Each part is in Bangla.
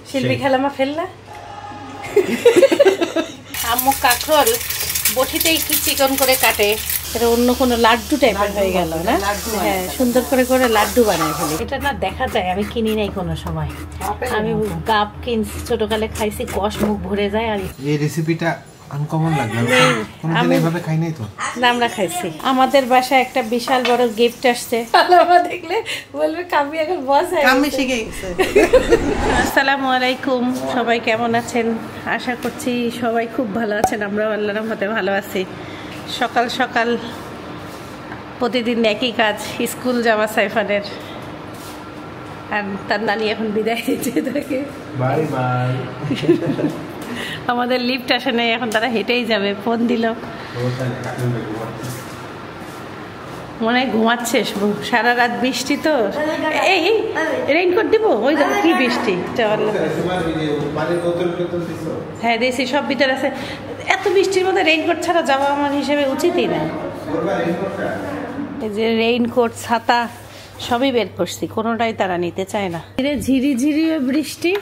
শিল্পী খেলামা ফেললা আম্মু কাঁকরোল বটিতেই কি চিকন করে কাটে, এটা অন্য কোনো লাড্ডু টাইপের হয়ে গেল না? হ্যাঁ, সুন্দর করে করে লাড্ডু বানায় ফেলি। এটা না দেখা যায়, আমি কিনি নাই কোনো সময়। আমি গাপ কিনছি ছোটকালে, খাইছি, কষ মুখ ভরে যায়। আর এই রেসিপিটা আনকমন লাগলো, কোনদিন এইভাবে খাই নাই তো। না, আমরা খাইছি। আমাদের বাসায় একটা বিশাল বড় গিফট আসছে, আলামা দেখলে বলবে কামি এখন বস হয়ে কামি শিখে গেছে। আসসালামু আলাইকুম, সবাই কেমন আছেন? আশা করছি সবাই খুব ভালো আছেন। আমরাও আল্লাহর রহমতে ভালো আছি। সকাল সকাল প্রতিদিন একই কাজ, স্কুল যাওয়া সাইফানের। আর তার নানি এখন বিদায় দিচ্ছে তাকে। Bye bye. আমাদের লিফট আসে নাই, এখন তারা হেঁটেই যাবে। ফোন দিল, মনে হয় ঘুমাচ্ছে। সারা রাত বৃষ্টি তো। এই রেইনকোট দিব, ওই দেখো কি বৃষ্টি। হ্যাঁ দিয়েছি, সব ভিতরে আছে। এত বৃষ্টির মধ্যে রেইনকোট ছাড়া যাওয়া আমার হিসেবে উচিতই না। এই যে রেইনকোট, ছাতা সবই বের করছি, কোনোটাই তারা নিতে চায় না। ঝিরি ঝিরি বৃষ্টি,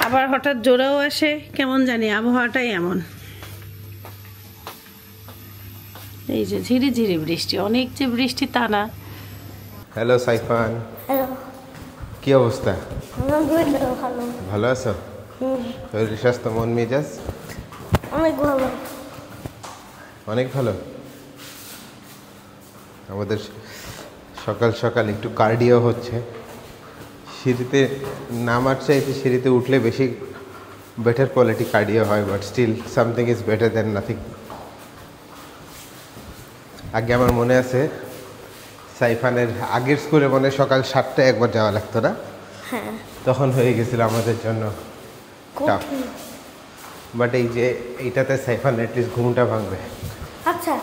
আবার হঠাৎ জোরেও আসে, কেমন জানি আবহাওয়াটাই এমন। এই যে ঝিরি ঝিরি বৃষ্টি, অনেক যে বৃষ্টি তা না। হ্যালো সাইফান, কি অবস্থা? ভালো আছো? শরীর স্বাস্থ্য মন মেজাজ অনেক ভালো। অনেক ভালো। আমাদের সকাল সকাল একটু কার্ডিও হচ্ছে। সিঁড়িতে নামার চাইতে সিঁড়িতে উঠলে বেশি বেটার কোয়ালিটি কার্ডিও হয়, but still something is better than nothing. আগে আমার মনে আছে সাইফানের আগের স্কুলে মনে সকাল 7টায় একবার যাওয়া লাগতো না? হ্যাঁ, তখন হয়ে গেছিল আমাদের জন্য টাফ। বাট এই যে এইটাতে সাইফান অ্যাটলিস্ট ঘুমটা ভাঙবে। আচ্ছা,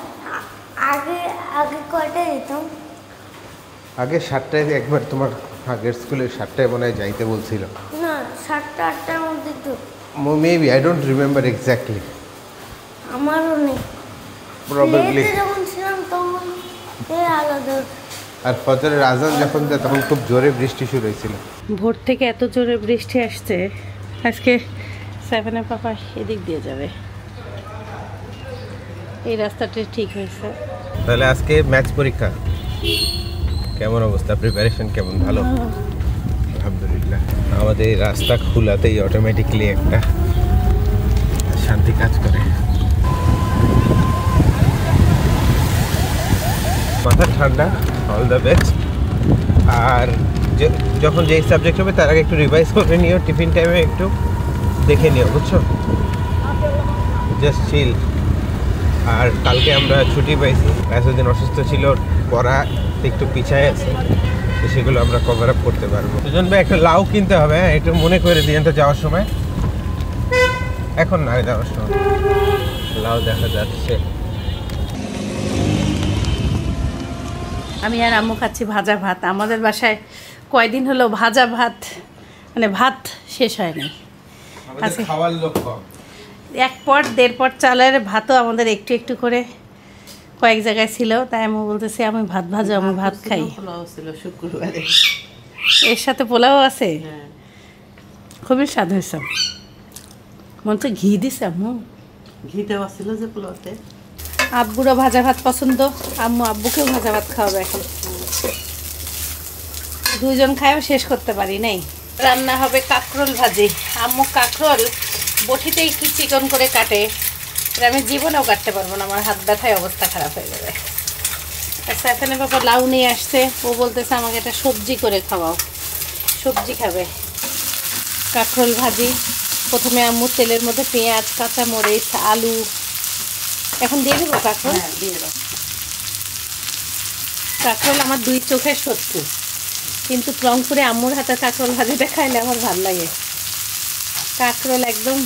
আগে আগে কয়টায় যেতাম? আগে 7টায় একবার তোমার আগের স্কুলে 7টায় মনে হয় যাইতে বলছিল না, 7টা 8টার মধ্যে তো। Maybe I don't remember exactly. আমারও নেই। প্রবাবলি। যখন ছিলাম তখন আলাদা। আর ফজরের আজান যখন দেয় তখন খুব জোরে বৃষ্টি শুরু হয়েছিল। ভোর থেকে এত জোরে বৃষ্টি আসছে। আজকে সাইফানের পাপা এদিক দিয়ে যাবে, এই রাস্তাটা ঠিক হয়েছে। তাহলে আজকে ম্যাথস পরীক্ষা, কেমন অবস্থা? প্রিপারেশন কেমন? ভালো, আলহামদুলিল্লাহ। আমাদের এই রাস্তা খোলাতেই অটোমেটিকলি একটা শান্তি কাজ করে। মাথা ঠান্ডা, অল দ্য বেস্ট। আর যখন যেই সাবজেক্ট হবে তার আগে একটু রিভাইজ করে নিও, টিফিন টাইমে একটু দেখে নিও, বুঝছো? Just chill. আর কালকে আমরা ছুটি পাইছি, এতদিন অসুস্থ ছিল, পড়া একটু পিছায় আছে, তো সেগুলো আমরা কভার আপ করতে পারবো। দুজন ভাই একটা লাউ কিনতে হবে, হ্যাঁ একটু মনে করে দিয়েন তো যাওয়ার সময়। এখন না, যাওয়ার সময় লাউ দেখা যাচ্ছে। আমি আর আম্মু খাচ্ছি ভাজা ভাত। আমাদের বাসায় কয়দিন হলো ভাজা ভাত, মানে ভাত শেষ হয় নাই। আচ্ছা, খাওয়ার লোক কম, 1 পট 1.5 পট চালের ভাতও আমাদের একটু একটু করে কয়েক জায়গায় ছিল। তাই আমি বলতেছি আমি ভাত ভাজা, আমি ভাত খাই। শুক্রবারে এর সাথে পোলাও আছে, খুবই স্বাদ হয়েছে। মনে হচ্ছে ঘি দিছে আম্মু, ঘি দেওয়া ছিল যে পোলাওতে। আব্বুরও ভাজা ভাত পছন্দ, আম্মু আব্বুকেও ভাজা ভাত খাওয়াবে এখন। দুইজন খায়ও শেষ করতে পারি নাই। রান্না হবে কাঁকরোল ভাজি। আম্মু কাঁকরোল বটিতেই কি চিকন করে কাটে, এটা আমি জীবনেও কাটতে পারবো না, আমার হাত ব্যথায় অবস্থা খারাপ হয়ে যাবে। আচ্ছা, এখানে বাবা লাউ নিয়ে আসছে, ও বলতেছে আমাকে এটা সবজি করে খাওয়াও, সবজি খাবে। কাঁকরোল ভাজি, প্রথমে আম্মু তেলের মধ্যে পেঁয়াজ, কাঁচা মরিচ, আলু, এখন দিয়ে দেবো কাঁকরোল। দিয়ে দাও। কাঁকরোল আমার 2 চোখের শত্রু, কিন্তু রংপুরে আম্মুর হাতে কাঁকরোল ভাজিটা খাইলে আমার ভালো লাগে। কাঁকরোল একদম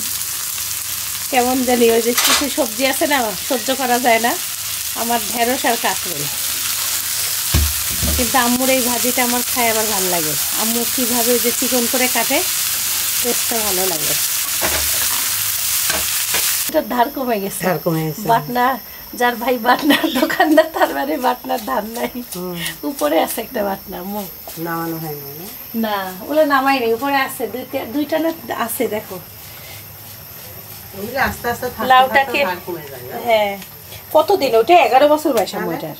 কেমন জানি, ওই যে কিছু সবজি আছে না সহ্য করা যায় না, আমার ঢেঁড়স আর কাঁকরোল। কিন্তু আম্মুর এই ভাজিটা আমার খাই আবার ভালো লাগে। আম্মু কীভাবে ওই যে চিকন করে কাটে, টেস্টটা ভালো লাগে। এটা ধার কমে গেছে, ধার কমে গেছে। বাটনা যার ভাই বাটনার দোকানদার তার মানে বাটনার ধান নাই। উপরে আছে একটা বাটনা আম্মু। নামানো হয়নি না? না ওগুলো নামাইনি, উপরে আছে দুইটা না আছে দেখো। ওগুলো আস্তে আস্তে লাউটাকে কমে যায়। হ্যাঁ কতদিন, ওটা 11 বছর বয়স আমার ওটার।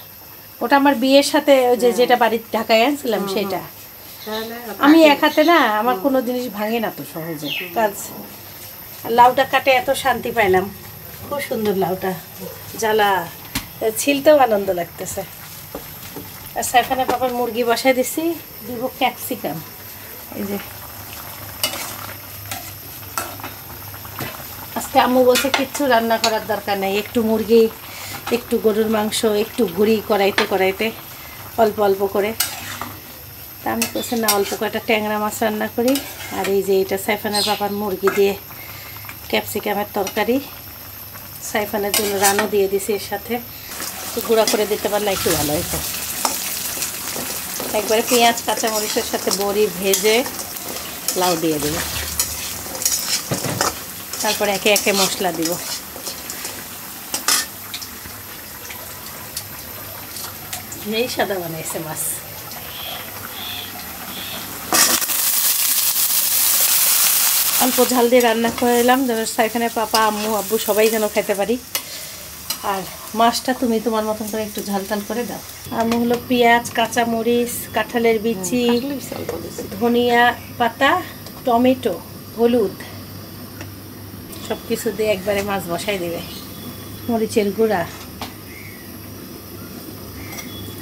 ওটা আমার বিয়ের সাথে ওই যে যেটা বাড়ির ঢাকায় আনছিলাম সেটা। আমি এক হাতে না, আমার কোনো জিনিস ভাঙে না তো সহজে কাজ। লাউটা কাটে এত শান্তি পাইলাম, খুব সুন্দর লাউটা, জ্বালা ছিলতেও আনন্দ লাগতেছে। আর সাইফানের বাবার মুরগি বসাই দিছি, দিব ক্যাপসিকাম। এই যে আজকে আম্মু বলছে কিচ্ছু রান্না করার দরকার নেই, একটু মুরগি, একটু গরুর মাংস, একটু গুঁড়ি কড়াইতে কড়াইতে অল্প অল্প করে। তা আমি বলছি না, অল্প কয়েকটা ট্যাংরা মাছ রান্না করি। আর এই যে এটা সাইফানের বাবার মুরগি দিয়ে ক্যাপসিকামের তরকারি, সাইফানের জন্য রানও দিয়ে দিছি এর সাথে। একটু গুঁড়া করে দিতে পারলে একটু ভালো হতো। একবারে পেঁয়াজ কাঁচামরিচের সাথে বড়ি ভেজে লাউ দিয়ে দেব, তারপর একে একে মশলা দিব। এই সাদা বানাইছে মাছ। অল্প ঝাল দিয়ে রান্না করলাম যেন সাইফানের পাপা, আম্মু, আব্বু সবাই যেন খেতে পারি। আর মাছটা তুমি তোমার মতন করে একটু ঝাল ঝাল করে দাও। আম্মু হলো পেঁয়াজ, কাঁচামরিচ, কাঁঠালের বিচি, ধনিয়া পাতা, টমেটো, হলুদ সব কিছু দিয়ে একবারে মাছ বসাই দেবে। মরিচের গুঁড়া,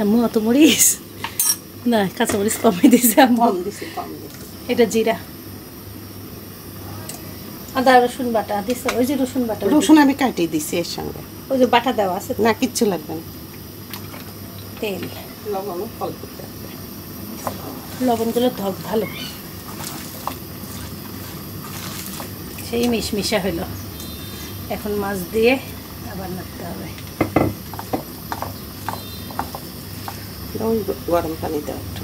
আম্মু অত মরিচ না, কাঁচামরিচ কমে দিয়েছে আম্মু। এটা জিরা, আদা রসুন বাটা দিছে। ওই যে রসুন বাটা, রসুন আমি কাটিয়ে দিছি এর সঙ্গে। ওই যে বাটা দেওয়া আছে না, কিচ্ছু লাগবে না। তেল, লবণ অল্প, লবণগুলো ধক ভালো, সেই মিশমিশা হইল। এখন মাছ দিয়ে আবার নাড়তে হবে। ওই গরম পানি দাও একটু।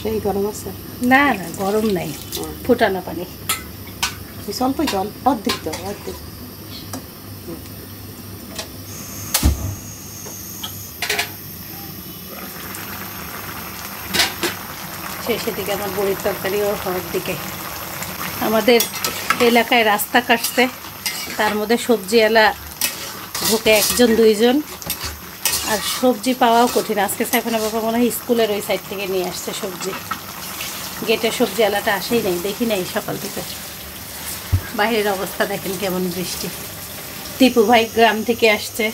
সেই গরম আছে? না না গরম নাই, ফুটানো পানি। অল্প জল, অর্ধেক দাও, অর্ধেক। শেষের দিকে আমার বড়ির তরকারি ও হওয়ার দিকে। আমাদের এলাকায় রাস্তা কাটছে, তার মধ্যে সবজিওয়ালা ঢুকে 1জন 2জন, আর সবজি পাওয়াও কঠিন। আজকে সাইফানের বাবা মনে হয় স্কুলের ওই সাইড থেকে নিয়ে আসছে সবজি। গেটে সবজিওয়ালাটা আসেই নাই, দেখি নাই সকাল থেকে। বাইরের অবস্থা দেখেন কেমন বৃষ্টি। টিপু ভাই গ্রাম থেকে আসছে,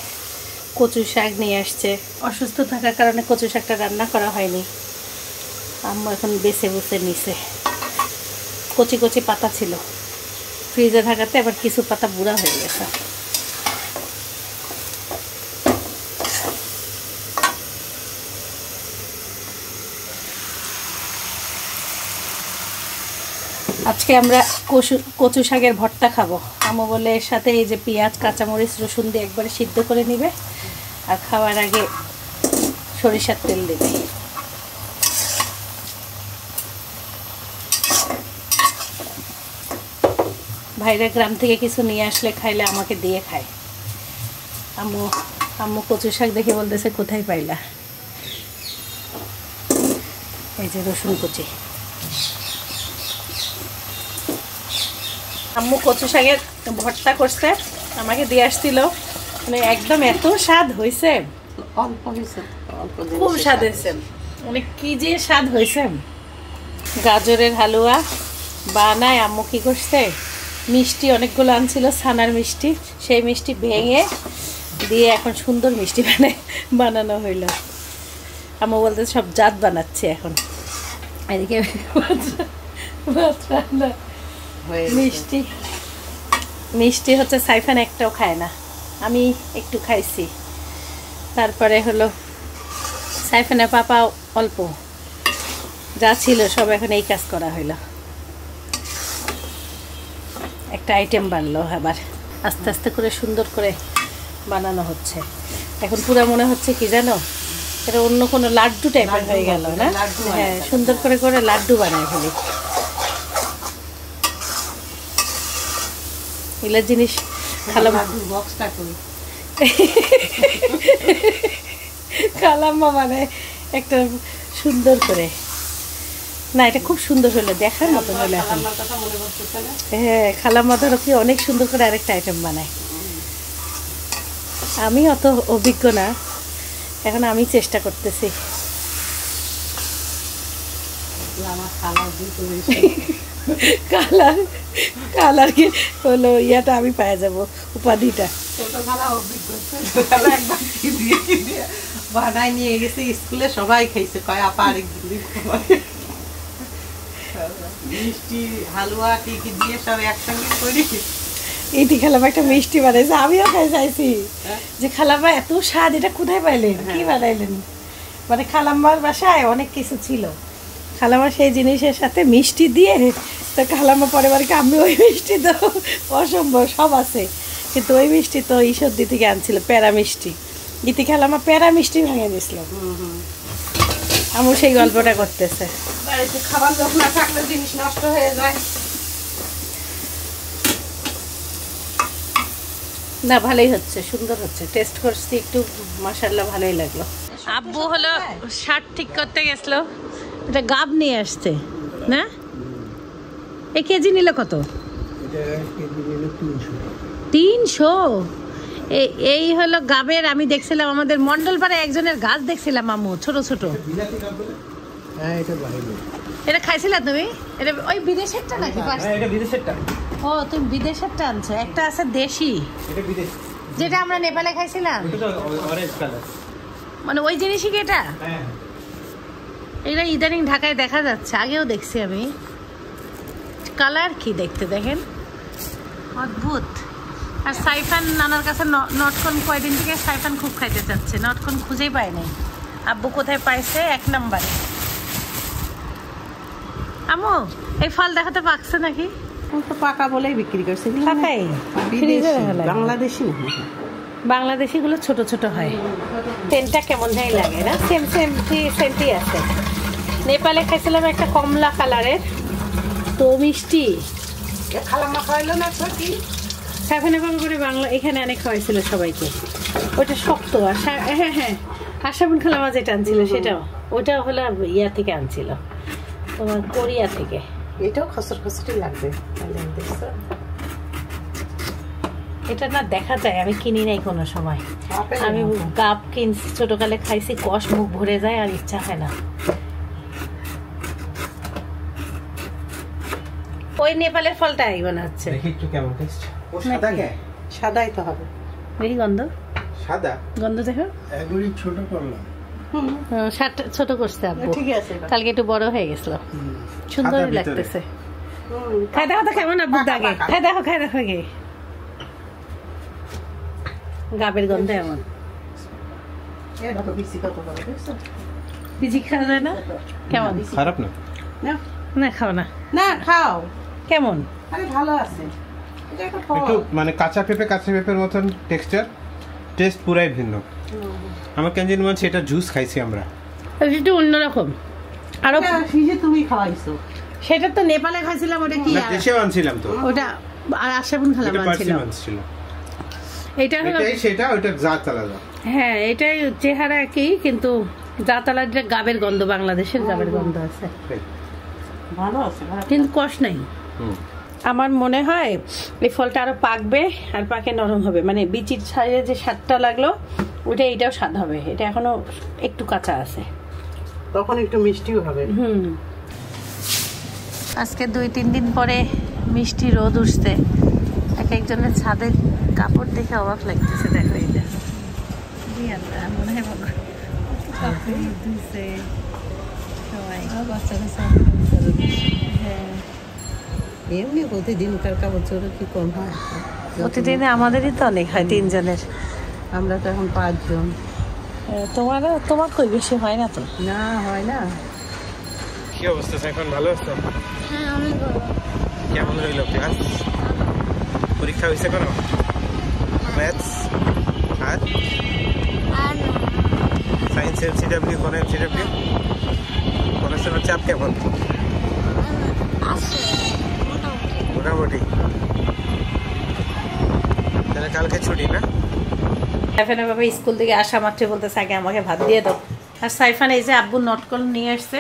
কচু শাক নিয়ে আসছে। অসুস্থ থাকার কারণে কচু শাকটা রান্না করা হয়নি। আম্মু এখন বেছে বসে নিছে। কচি কচি পাতা ছিল ফ্রিজে থাকাতে, আবার কিছু পাতা বুড়া হয়ে গেছে। আজকে আমরা কচু শাকের ভর্তা খাবো। আম্মু বলে এর সাথে এই যে পেঁয়াজ, কাঁচামরিচ, রসুন দিয়ে একবারে সিদ্ধ করে নিবে, আর খাওয়ার আগে সরিষার তেল দেবে। ভাইরা গ্রাম থেকে কিছু নিয়ে আসলে খাইলে আমাকে দিয়ে খায়। আম্মু কচু শাক দেখে বলতেছে কোথায় পাইলা। এই যে রসুন কুচি। আম্মু কচু শাকের ভর্তা করছে, আমাকে দিয়ে আসছিল। মানে একদম এত স্বাদ হয়েছে, অল্প হয়েছে, অল্প খুব স্বাদ হয়েছে। মানে কি যে স্বাদ হয়েছে। গাজরের হালুয়া বানায় আম্মু কি করছে, মিষ্টি অনেকগুলো আনছিল, ছানার মিষ্টি, সেই মিষ্টি ভেঙে দিয়ে এখন সুন্দর মিষ্টি বানানো হইল। আম্মু বলতে সব জাত বানাচ্ছে এখন। এদিকে মিষ্টি মিষ্টি হচ্ছে সাইফান একটাও খায় না, আমি একটু খাইছি। তারপরে হলো সাইফানের পাপা অল্প, যা ছিল সব এখন এই কাজ করা হইলো। একটা আইটেম বানলো, আবার আস্তে আস্তে করে সুন্দর করে বানানো হচ্ছে। এখন পুরো মনে হচ্ছে কি জানো, এটা অন্য কোনো লাড্ডু টাইপের হয়ে গেল না? হ্যাঁ, সুন্দর করে করে লাড্ডু বানায় ফেলি। এগুলো জিনিস বক্সটা করি খালাম্মা মানে একটা সুন্দর করে না, এটা খুব সুন্দর হলো, দেখার মতো হলো এখন। হ্যাঁ, খালাম্মা ধরো কি অনেক সুন্দর করে আরেকটা আইটেম বানায়। আমি অত অভিজ্ঞ না, এখন আমি চেষ্টা করতেছি। কালার কালার কি হলো ইয়াটা আমি পাই যাব, উপাধিটা। বানাই নিয়ে গেছে স্কুলে, সবাই খাইছে, কয় আপা আরেকদিন মিষ্টি হালুয়া কি কি দিয়ে সব একসঙ্গে করি। এইটি খালামা একটা মিষ্টি বানাইছে, আমিও খাই চাইছি যে খালাম্মা এত স্বাদ, এটা কোথায় পাইলেন, কি বানাইলেন? মানে খালাম্মার বাসায় অনেক কিছু ছিল, খালাম্মা সেই জিনিসের সাথে মিষ্টি দিয়ে, তো খালাম্মা পরে বারে আমি ওই মিষ্টি তো অসম্ভব সব আছে, কিন্তু ওই মিষ্টি তো ঈশ্বরদী থেকে আনছিল, প্যারা মিষ্টি। গীতি খালাম্মা প্যারা মিষ্টি ভেঙে দিয়েছিল। আমি সেই গল্পটা করতেছে। বাড়িতে খাবার যখন না থাকলে জিনিস নষ্ট হয়ে যায়। না, ভালোই হচ্ছে, সুন্দর হচ্ছে, টেস্ট করছি একটু, মাশাআল্লাহ ভালোই লাগলো। আব্বু হলো শার্ট ঠিক করতে গেছিল, এটা গাব নিয়ে আসছে না? এ কেজি নিল কত? 300। এই হলো গাবের, আমি দেখছিলাম আমাদের মন্ডলপাড়ায় একজনের গাছ দেখছিলাম আম্মু, ছোট ছোট। এটা খাইছিলা তুমি? এটা ওই বিদেশেরটা নাকি? এটা বিদেশেরটা। ও, তুমি বিদেশেরটা আনছো। একটা আছে দেশি, এটা বিদেশ, যেটা আমরা নেপালে খাইছিলাম, এটা অরেঞ্জ কালার, মানে ওই জিনিসই কি এটা? হ্যাঁ। এটা ইদানিং ঢাকায় দেখা যাচ্ছে, আগেও দেখছি আমি। কালার কি দেখতে দেখেন, অদ্ভুত। আর সাইফান নানার কাছে নটকন কয়দিন থেকে সাইফান খুব খাইতে চাচ্ছে, নটকন খুঁজেই পায় নাই। আব্বু কোথায় পাইছে? 1 নম্বরে। আম্মু, এই ফল দেখাতে পাকছে নাকি? তো পাকা বলেই বিক্রি করছে, পাকাই বাংলাদেশি না, বাংলাদেশি গুলো ছোট ছোট হয়। সেন্টটা কেমন জানি লাগে না? সেন্টই আছে। নেপালে খাইছিলাম একটা কমলা কালারের, তো মিষ্টি। খালাম্মা খাওয়াইলো না কি সাইফানে করে বাংলা এখানে অনেক খাওয়াইছিল সবাইকে। ওটা শক্ত। আর হ্যাঁ হ্যাঁ, আশাবুন খালামা যেটা আনছিল সেটাও, ওটা হলো ইয়া থেকে আনছিল, তোমার কোরিয়া থেকে। এটাও খসর খসরি লাগবে। এটা না দেখা যায়, আমি কিনি নাই কোনো সময়। আমি গাব কিনছি ছোটকালে, খাইছি, কষ মুখ ভরে যায় আর ইচ্ছা হয় না। ওই নেপালের ফলটাই মনে হচ্ছে। দেখি একটু কেমন টেস্ট। ও সাদা কে? সাদাই তো হবে। দেখি গন্ধ, সাদা গন্ধ দেখো। এগুলি ছোট করলাম, ছোট করছে আব্বু, ঠিক আছে, কালকে একটু বড় হয়ে গেছিল, সুন্দরই লাগতেছে। খাই দেখো তো কেমন আব্বু দাগে, খাই দেখো গে, গাবের গন্ধ এমন। বিজি খাওয়া যায় না? কেমন? খারাপ না, না খাও না, না খাও। কেমন? আরে ভালো আছে, একটু মানে কাঁচা পেঁপের মতন টেক্সচার, টেস্ট পুরাই ভিন্ন। আমার কেন জানি মনে হচ্ছে এটা জুস খাইছি আমরা, একটু অন্যরকম। আরো তুমি খাওয়াইছো, সেটা তো নেপালে খাইছিলাম, ওটা কি দেশেও আনছিলাম তো, ওটা আর আশাবুন খালাম আনছিল। এটা হলো সেটা, ওটা জাত আলাদা। হ্যাঁ, এটাই চেহারা একই, কিন্তু জাত আলাদা। গাবের গন্ধ, বাংলাদেশের গাবের গন্ধ আছে, ভালো আছে, কিন্তু কষ নাই। আমার মনে হয় এই ফলটা আরো পাকবে, আর পাকে নরম হবে, মানে বিচির ছাড়ে যে স্বাদটা লাগলো ওইটা, এইটাও স্বাদ হবে। এটা এখনো একটু কাঁচা আছে, তখন একটু মিষ্টিও হবে। আজকে 2-3 দিন পরে মিষ্টি রোদ উঠছে, একজনের ছাদের কাপড় দেখে অবাক লাগতেছে। দেখো এটা মনে হয় এমনি প্রতিদিনকার কাপড় চোপড় কি কম হয়? প্রতিদিনে আমাদেরই তো অনেক হয়, 3 জনের। আমরা তো এখন 5 জন। তোমার কই বেশি হয় না তো? না হয় না। কি অবস্থা এখন? ভালো আছো? হ্যাঁ, অনেক ভালো। কেমন হইল ক্লাস? পরীক্ষা হয়েছে কোনো? ম্যাথস আর সায়েন্স এমসিডব্লিউ, কোন এমসিডব্লিউ? পড়াশোনার চাপ কেমন? মোটামুটি। কালকে ছুটি না? সাইফানের বাবা স্কুল থেকে আসা মাত্রই বলতেছে আগে আমাকে ভাত দিয়ে দাও। আর সাইফান এই যে আব্বু নটকন নিয়ে আসছে,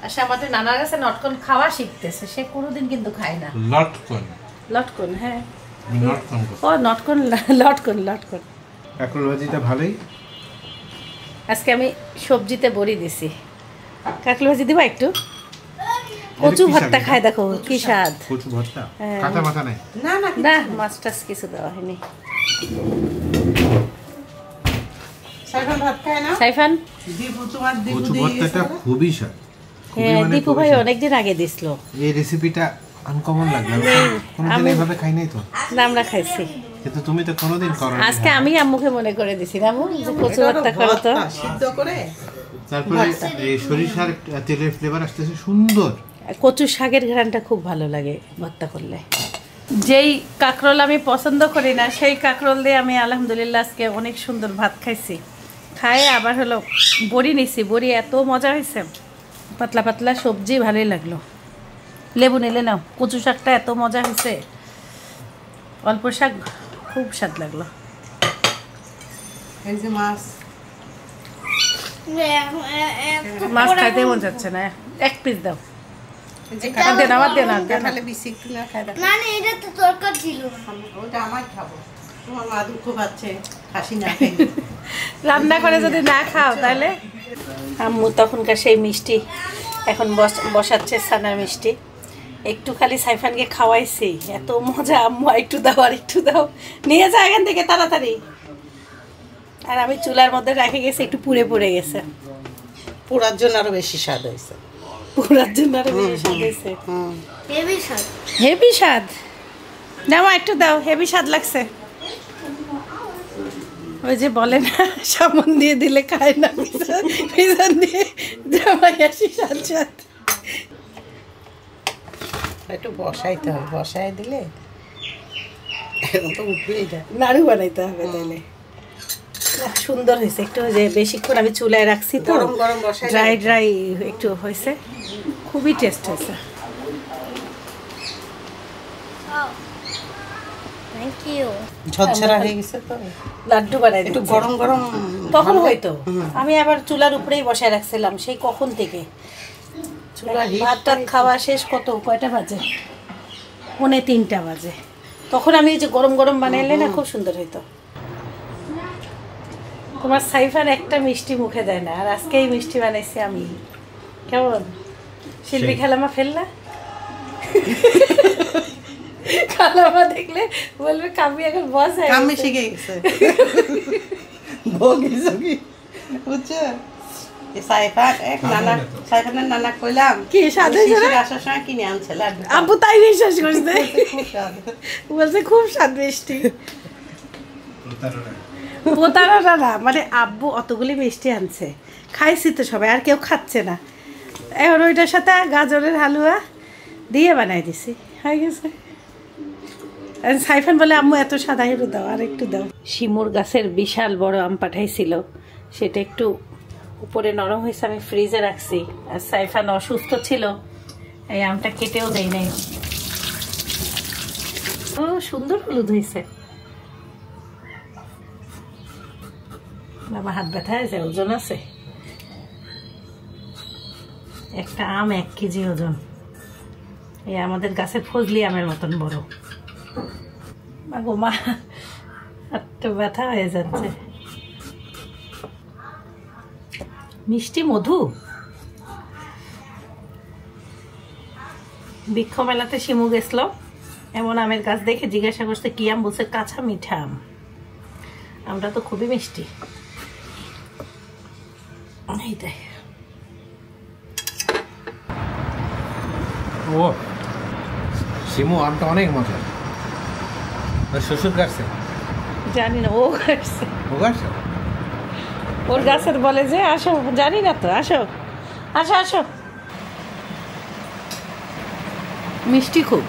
আসে আমাদের নানার কাছে নটকন খাওয়া শিখতেছে। সে কোনোদিন কিন্তু খায় না। লটকন? লটকন, হ্যাঁ। লটকন ও নটকন, লটকন লটকন। কাঁকরোল ভাজিটা ভালোই। আজকে আমি সবজিতে বড়ি দিছি। কাঁকরোল ভাজি দিবা একটু? কচু ভর্তা খায়, দেখো কি স্বাদ। কচু ভর্তা কাঁচা মাথা নাই? না না না, মাছ টাছ কিছু দেওয়া হয়নি। সাইফান ভাত খায় না? সাইফান, দীপু তোমার দীপু কচু দিয়ে ভর্তাটা গেছে না? খুবই স্বাদ। হ্যাঁ দীপু ভাই অনেকদিন আগে দিছিল। এই রেসিপিটা আনকমন লাগলো, কোনোদিন এইভাবে খাই নাই তো। না আমরা খাইছি, কিন্তু তুমি তো কোনোদিন করো। আজকে আমি আম্মুকে মনে করে দিছি আম্মু যে কচু ভর্তা করো তো। সিদ্ধ করে তারপরে এই সরিষার তেলের ফ্লেভার আসতেছে সুন্দর। কচু শাকের ঘ্রাণটা খুব ভালো লাগে ভর্তা করলে। যেই কাঁকরোল আমি পছন্দ করি না, সেই কাঁকরোল দিয়ে আমি আলহামদুলিল্লাহ আজকে অনেক সুন্দর ভাত খাইছি। খায়ে আবার হলো বড়ি নিছি, বড়ি এত মজা হয়েছে, পাতলা পাতলা সবজি ভালোই লাগলো। লেবু নিলে নাও। কচু শাকটা এত মজা হয়েছে, অল্প শাক খুব স্বাদ লাগলো। এই যে মাছ, মাছ খাইতে মন যাচ্ছে না, এক পিস দাও। এই যে আমার দেন, আমার দেন, কাঁঠালে বিচি একটু না খাই দেখো। না না, এটা তো তরকার ছিল। ওটা আমার খাবো। তোমার মা দুঃখ পাচ্ছে খাসি না খাই। রান্না করে যদি না খাও তাহলে। আম্মু তখনকার সেই মিষ্টি এখন বসাচ্ছে, ছানার মিষ্টি। একটু খালি সাইফানকে খাওয়াইছি, এত মজা। আম্মু একটু দাও, আর একটু দাও, নিয়ে যা এখান থেকে তাড়াতাড়ি। আর আমি চুলার মধ্যে রেখে গেছি, একটু পুড়ে পুড়ে গেছে। পোড়ার জন্য আরো বেশি স্বাদ হয়েছে। পুরার জন্য আরো বেশি স্বাদ হয়েছে। হেভি স্বাদ। হেভি স্বাদ। নাও একটু দাও, হেভি স্বাদ লাগছে। ওই যে বলে না, সামন দিয়ে দিলে খায় না, পিছন দিয়ে জামাই আসি স্বাদ স্বাদ। একটু বসাইতে হবে, বসাই দিলে এখন তো উঠবেই না। নাড়ু বানাইতে হবে তাহলে। না, সুন্দর হয়েছে। একটু যে বেশিক্ষণ আমি চুলায় রাখছি তো, গরম গরম বসাই ড্রাই ড্রাই একটু হয়েছে, খুবই টেস্ট হয়েছে। Thank you. ঝরঝরা হয়ে গেছে তো, লাড্ডু বানাই একটু দিচ্ছি। গরম গরম তখন হয়তো আমি আবার চুলার উপরেই বসায় রাখছিলাম সেই কখন থেকে। চুলার হিট ভাত টাত খাওয়া শেষ কত, কয়টা বাজে? 2:45 বাজে। তখন আমি এই যে গরম গরম বানাইলে না খুব সুন্দর হইতো। তোমার সাইফান একটা মিষ্টি মুখে দেয় না, আর আজকে এই মিষ্টি বানাইছি আমি। কেমন শিল্পী খালামা ফেললা? খালামা দেখলে বলবে কামি এখন বস হয়ে কামে গেছে। শিখে গেছে। ভোগি যোগি বুঝছো? সাইফানের নানা কইলাম কি স্বাদ হয়েছে রে? আসার সময় কিনে আনছে লাড্ডু। আব্বু তাই বিশ্বাস করছে, খুব স্বাদ। বলছে খুব স্বাদ মিষ্টি। প্রতারণা না, মানে আব্বু অতগুলি মিষ্টি আনছে, খাইছি তো সবাই, আর কেউ খাচ্ছে না। এখন ওইটার সাথে গাজরের হালুয়া দিয়ে বানাই দিছি, হয়ে গেছে। আর সাইফান বলে আম্মু এত সাদা একটু দাও, আর একটু দাও। শিমুর গাছের বিশাল বড় আম পাঠাইছিল, সেটা একটু উপরে নরম হয়েছে, আমি ফ্রিজে রাখছি। আর সাইফান অসুস্থ ছিল, এই আমটা কেটেও দেয় নাই। ও সুন্দর হলুদ হয়েছে। বাবা হাত ব্যথা আছে, ওজন আছে। একটা আম 1 কেজি ওজন। এই আমাদের গাছের ফজলি আমের মতন বড়। গো মা, হাতটা ব্যথা হয়ে যাচ্ছে। মিষ্টি মধু। বৃক্ষ মেলাতে শিমু গেছিল, এমন আমের গাছ দেখে জিজ্ঞাসা করছে কি আম, বলছে কাঁচা মিঠা আম। আমরা তো খুবই মিষ্টি। এইটাই। ও শিমু আমটা অনেক মজা। শ্বশুর কাটছে? জানি না, ও গাছছে, ও গাছছে? ওর গাছের বলে যে আসো, জানি না তো, আসো আসো আসো। মিষ্টি খুব।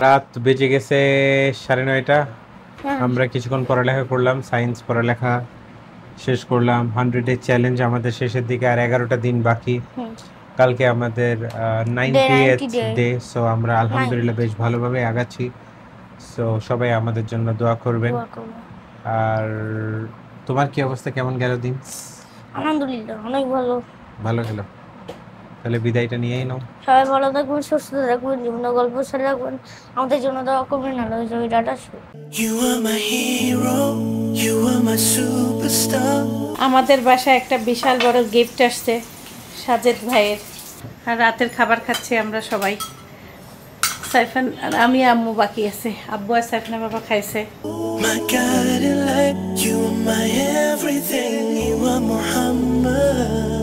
রাত বেজে গেছে 9:30। আমরা কিছুক্ষণ পড়ালেখা করলাম, সায়েন্স পড়ালেখা শেষ করলাম। 100-এর চ্যালেঞ্জ আমাদের শেষের দিকে, আর 11টা দিন বাকি। কালকে আমাদের 90th ডে। সো আমরা আলহামদুলিল্লাহ বেশ ভালোভাবে আগাচ্ছি। সো সবাই আমাদের জন্য দোয়া করবেন। দোয়া করবো। আর তোমার কি অবস্থা, কেমন গেল দিন? আলহামদুলিল্লাহ অনেক ভালো। ভালো গেল। তাহলে বিদায়টা নিয়েই নাও। সবাই ভালো থাকবেন, সুস্থ থাকবেন, জীবন গল্প সাথে রাখবেন, আমাদের জন্য দোয়া করবেন। আল্লাহ হাফেজ, tata. You are my hero, you are my superstar. আমাদের বাসায় একটা বিশাল বড় গিফট আসছে সাজেদ ভাইয়ের। আর রাতের খাবার খাচ্ছি আমরা সবাই। সাইফান আর আমি, আম্মু বাকি আছে। আব্বু আর সাইফানের বাবা খাইছে। My guiding light, you are my everything, you are Muhammad.